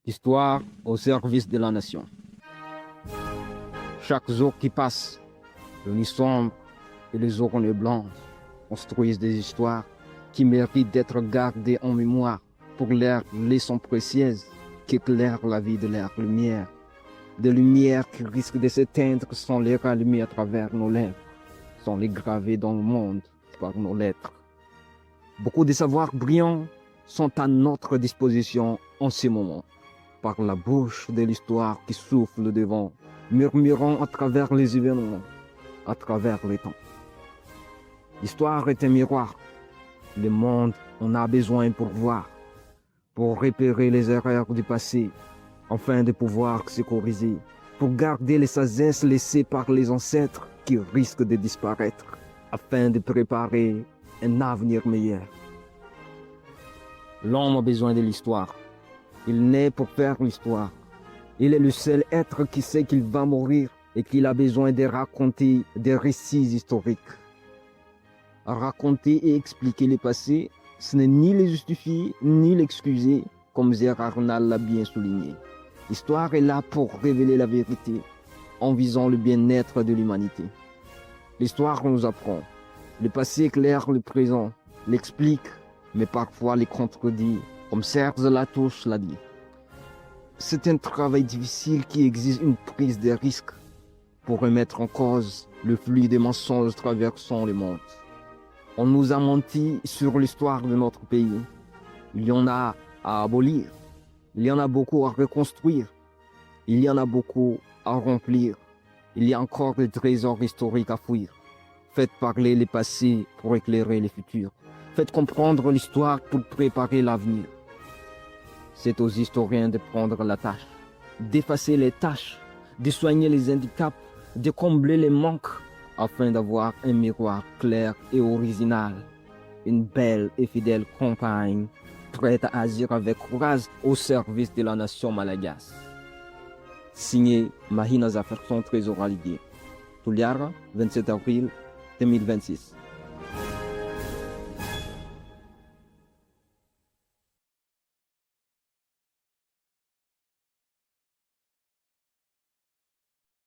Histoire au service de la nation. Chaque jour qui passe, le nuit sombre et les journées blanches construisent des histoires qui méritent d'être gardées en mémoire pour leurs leçons précieuses qui éclairent la vie de leur lumière. Des lumières qui risquent de s'éteindre sans les rallumer à travers nos lèvres, sans les graver dans le monde par nos lettres. Beaucoup de savoirs brillants sont à notre disposition en ce moment, par la bouche de l'histoire qui souffle devant, murmurant à travers les événements, à travers les temps. L'histoire est un miroir. Le monde en a besoin pour voir, pour repérer les erreurs du passé, afin de pouvoir se corriger, pour garder les sagesses laissées par les ancêtres qui risquent de disparaître, afin de préparer un avenir meilleur. L'homme a besoin de l'histoire. Il naît pour faire l'histoire. Il est le seul être qui sait qu'il va mourir et qu'il a besoin de raconter des récits historiques. Raconter et expliquer le passé, ce n'est ni le justifier ni l'excuser, comme Gérard Arnal l'a bien souligné. L'histoire est là pour révéler la vérité, en visant le bien-être de l'humanité. L'histoire nous apprend. Le passé éclaire le présent, l'explique, mais parfois les contredit, comme Serge Latouche l'a dit. C'est un travail difficile qui exige une prise de risque pour remettre en cause le flux des mensonges traversant le monde. On nous a menti sur l'histoire de notre pays. Il y en a à abolir, il y en a beaucoup à reconstruire, il y en a beaucoup à remplir, il y a encore des trésors historiques à fouiller. Faites parler les passés pour éclairer les futurs. Faites comprendre l'histoire pour préparer l'avenir. C'est aux historiens de prendre la tâche, d'effacer les tâches, de soigner les handicaps, de combler les manques, afin d'avoir un miroir clair et original, une belle et fidèle compagne, prête à agir avec courage au service de la nation malagasse. Signé Mahina Zaferson, Trésor Aligué. Touliara, 27 avril 2026.